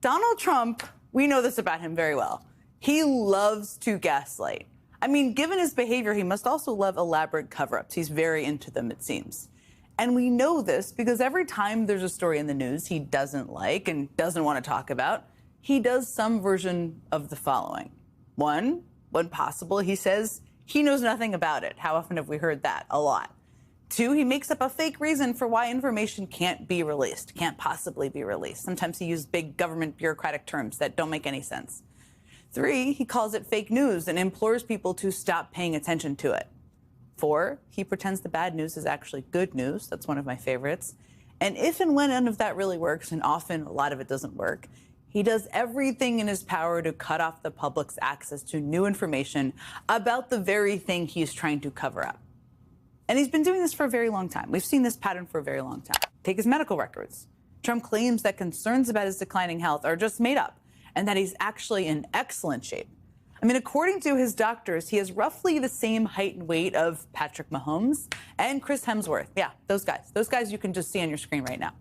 Donald Trump, we know this about him very well. He loves to gaslight. I mean, given his behavior, he must also love elaborate cover-ups. He's very into them, it seems. And we know this because every time there's a story in the news he doesn't like and doesn't want to talk about, he does some version of the following. One, when possible, he says he knows nothing about it. How often have we heard that? A lot. Two, he makes up a fake reason for why information can't be released, can't possibly be released. Sometimes he uses big government bureaucratic terms that don't make any sense. Three, he calls it fake news and implores people to stop paying attention to it. Four, he pretends the bad news is actually good news. That's one of my favorites. And if and when none of that really works, and often a lot of it doesn't work, he does everything in his power to cut off the public's access to new information about the very thing he's trying to cover up. And he's been doing this for a very long time. We've seen this pattern for a very long time. Take his medical records. Trump claims that concerns about his declining health are just made up and that he's actually in excellent shape. I mean, according to his doctors, he has roughly the same height and weight of Patrick Mahomes and Chris Hemsworth. Yeah, those guys. Those guys you can just see on your screen right now.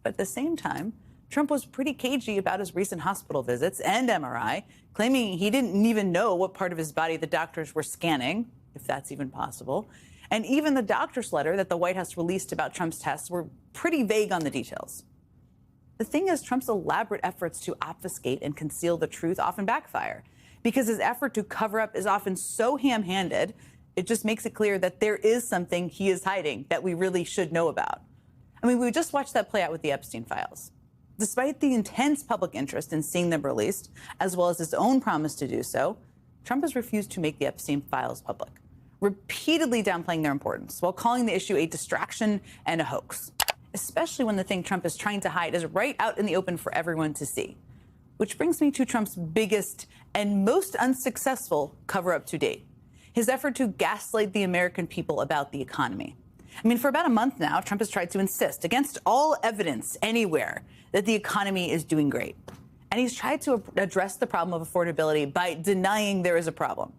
But at the same time, Trump was pretty cagey about his recent hospital visits and MRI, claiming he didn't even know what part of his body the doctors were scanning, if that's even possible. And even the doctor's letter that the White House released about Trump's tests were pretty vague on the details. The thing is, Trump's elaborate efforts to obfuscate and conceal the truth often backfire because his effort to cover up is often so ham-handed, it just makes it clear that there is something he is hiding that we really should know about. I mean, we just watched that play out with the Epstein files. Despite the intense public interest in seeing them released, as well as his own promise to do so, Trump has refused to make the Epstein files public, repeatedly downplaying their importance while calling the issue a distraction and a hoax, especially when the thing Trump is trying to hide is right out in the open for everyone to see. Which brings me to Trump's biggest and most unsuccessful cover-up to date, his effort to gaslight the American people about the economy. I mean, for about a month now, Trump has tried to insist, against all evidence anywhere, that the economy is doing great. And he's tried to address the problem of affordability by denying there is a problem.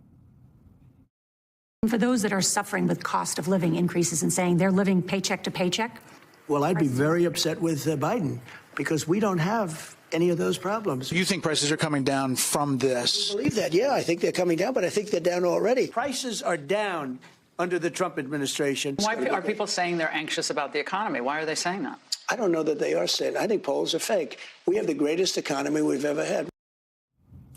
For those that are suffering with cost of living increases and saying they're living paycheck to paycheck? Well, I'd be very upset with Biden because we don't have any of those problems. You think prices are coming down from this? I believe that, yeah. I think they're coming down, but I think they're down already. Prices are down under the Trump administration. Why are people saying they're anxious about the economy? Why are they saying that? I don't know that they are saying. I think polls are fake. We have the greatest economy we've ever had.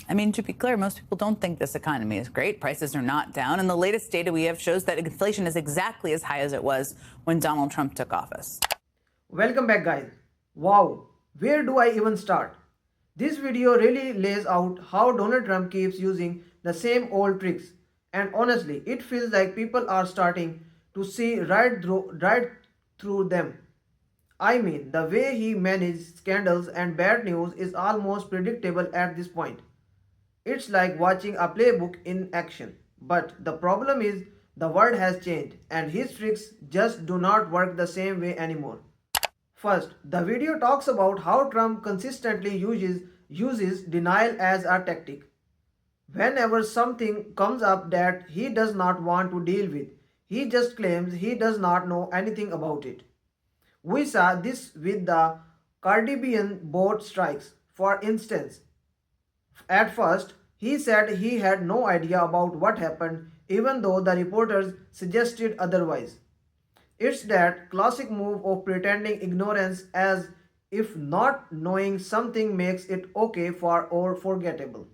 I mean, to be clear, most people don't think this economy is great. Prices are not down. And the latest data we have shows that inflation is exactly as high as it was when Donald Trump took office. Welcome back, guys. Wow, where do I even start? This video really lays out how Donald Trump keeps using the same old tricks. And honestly, it feels like people are starting to see right through them. I mean, the way he manages scandals and bad news is almost predictable at this point. It's like watching a playbook in action. But the problem is the world has changed and his tricks just do not work the same way anymore. First, the video talks about how Trump consistently uses denial as a tactic. Whenever something comes up that he does not want to deal with, he just claims he does not know anything about it. We saw this with the Caribbean boat strikes, for instance. At first, he said he had no idea about what happened, even though the reporters suggested otherwise. It's that classic move of pretending ignorance as if not knowing something makes it okay or forgettable.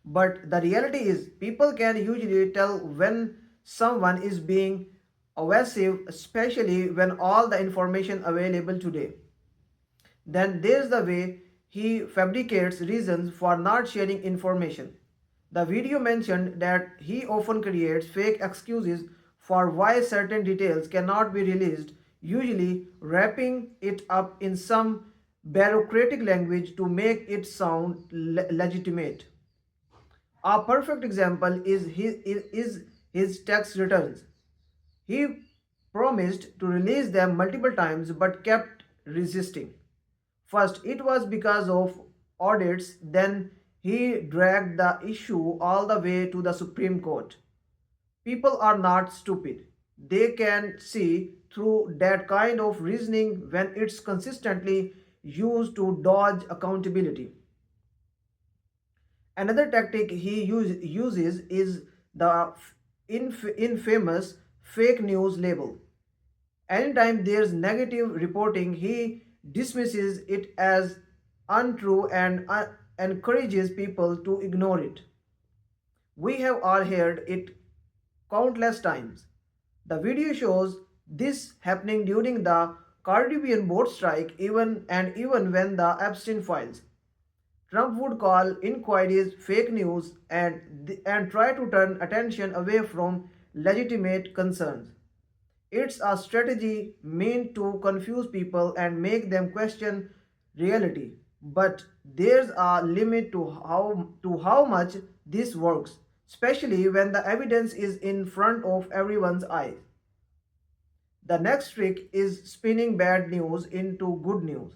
But the reality is, people can usually tell when someone is being evasive, especially when all the information available today. Then there's the way he fabricates reasons for not sharing information. The video mentioned that he often creates fake excuses for why certain details cannot be released, usually wrapping it up in some bureaucratic language to make it sound legitimate. A perfect example is his tax returns. He promised to release them multiple times but kept resisting. First, it was because of audits, then he dragged the issue all the way to the Supreme Court. People are not stupid. They can see through that kind of reasoning when it's consistently used to dodge accountability. Another tactic he uses is the infamous fake news label. Anytime there's negative reporting, he dismisses it as untrue and encourages people to ignore it. We have all heard it countless times. The video shows this happening during the Caribbean boat strike, even when the Epstein files. Trump would call inquiries fake news and try to turn attention away from legitimate concerns. It's a strategy meant to confuse people and make them question reality. But there's a limit to how much this works, especially when the evidence is in front of everyone's eyes. The next trick is spinning bad news into good news.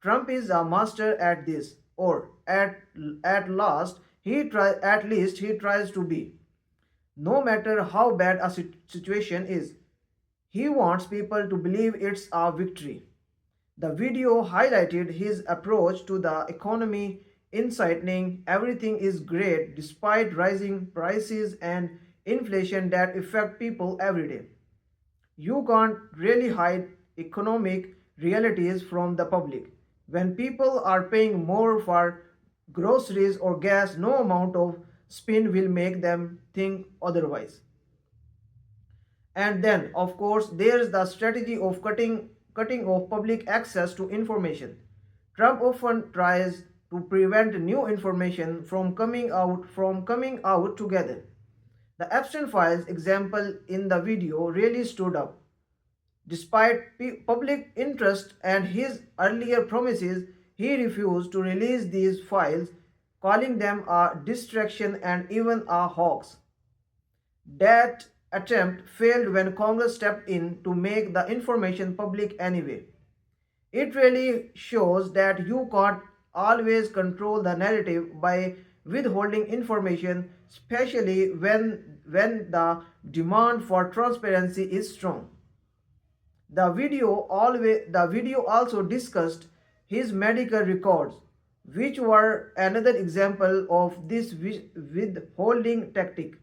Trump is a master at this, or at least he tries to be. No matter how bad a situation is, he wants people to believe it's a victory. The video highlighted his approach to the economy, inciting everything is great despite rising prices and inflation that affect people every day. You can't really hide economic realities from the public. When people are paying more for groceries or gas, no amount of spin will make them think otherwise. And then, of course, there's the strategy of cutting off public access to information. Trump often tries to prevent new information from coming out together. The Epstein files example in the video really stood up. Despite public interest and his earlier promises, he refused to release these files, calling them a distraction and even a hoax. That attempt failed when Congress stepped in to make the information public anyway. It really shows that you can't always control the narrative by withholding information, especially when the demand for transparency is strong. The video also discussed his medical records, which were another example of this withholding tactic.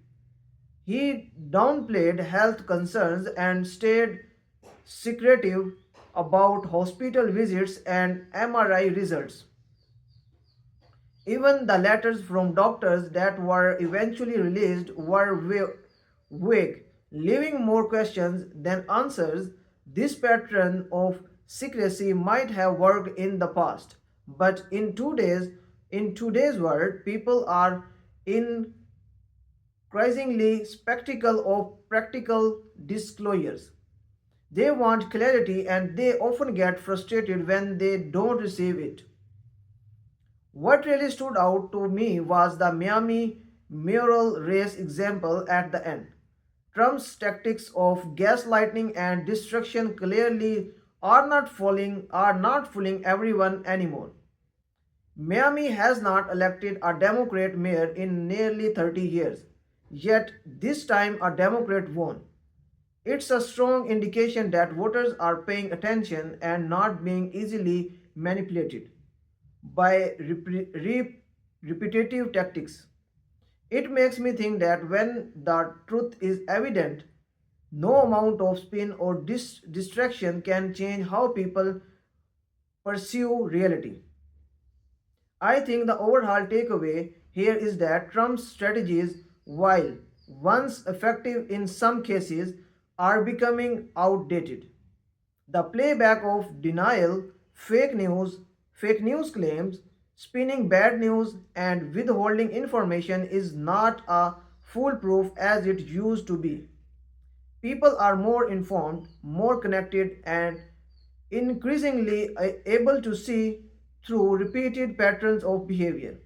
He downplayed health concerns and stayed secretive about hospital visits and MRI results. Even the letters from doctors that were eventually released were vague, leaving more questions than answers. This pattern of secrecy might have worked in the past, but in today's world, people are increasingly skeptical of practical disclosures. They want clarity and they often get frustrated when they don't receive it. What really stood out to me was the Miami mayoral race example at the end. Trump's tactics of gaslighting and destruction clearly are not fooling everyone anymore. Miami has not elected a Democrat mayor in nearly 30 years, yet this time a Democrat won. It's a strong indication that voters are paying attention and not being easily manipulated by repetitive tactics. It makes me think that when the truth is evident, no amount of spin or distraction can change how people pursue reality. I think the overall takeaway here is that Trump's strategies, while once effective in some cases, are becoming outdated. The playback of denial, fake news claims, spinning bad news, and withholding information is not as foolproof as it used to be. People are more informed, more connected, and increasingly able to see through repeated patterns of behavior.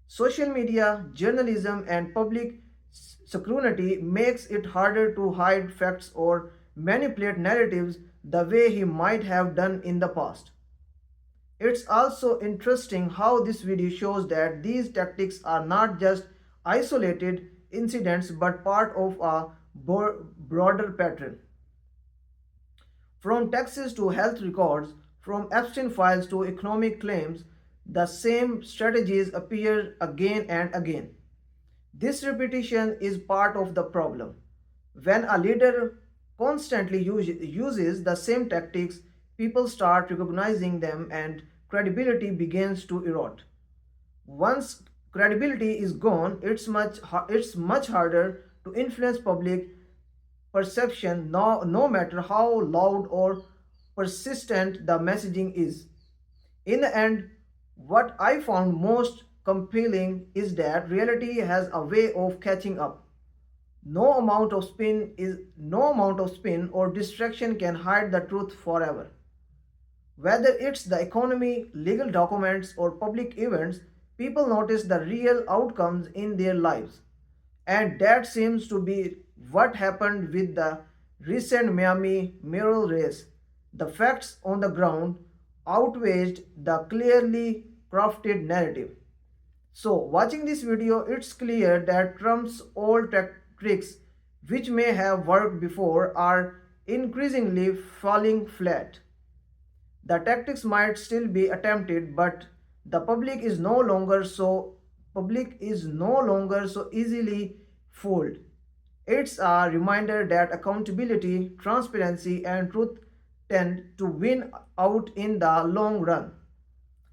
Social media, journalism, and public scrutiny makes it harder to hide facts or manipulate narratives the way he might have done in the past. It's also interesting how this video shows that these tactics are not just isolated incidents but part of a broader pattern. From taxes to health records, From Epstein files to economic claims, the same strategies appear again and again. This repetition is part of the problem. When a leader constantly uses the same tactics, people start recognizing them and credibility begins to erode. Once credibility is gone, it's much harder to influence public perception, no matter how loud or persistent the messaging is. In the end, what I found most compelling is that reality has a way of catching up. No amount of spin or distraction can hide the truth forever. Whether it's the economy, legal documents, or public events, people notice the real outcomes in their lives. And that seems to be what happened with the recent Miami mayoral race. The facts on the ground outweighed the clearly crafted narrative. So, watching this video, it's clear that Trump's old tricks, which may have worked before, are increasingly falling flat. The tactics might still be attempted, but the public is no longer so easily fooled. It's a reminder that accountability, transparency, and truth tend to win out in the long run.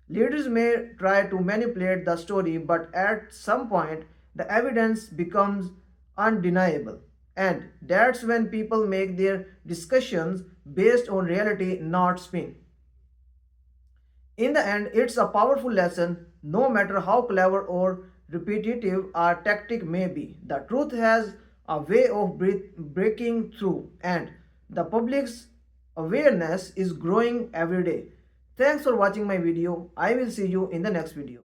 Leaders may try to manipulate the story, but at some point, the evidence becomes undeniable. And that's when people make their discussions based on reality, not spin. In the end, it's a powerful lesson. No matter how clever or repetitive a tactic may be, the truth has a way of breaking through, and the public's awareness is growing every day. Thanks for watching my video. I will see you in the next video.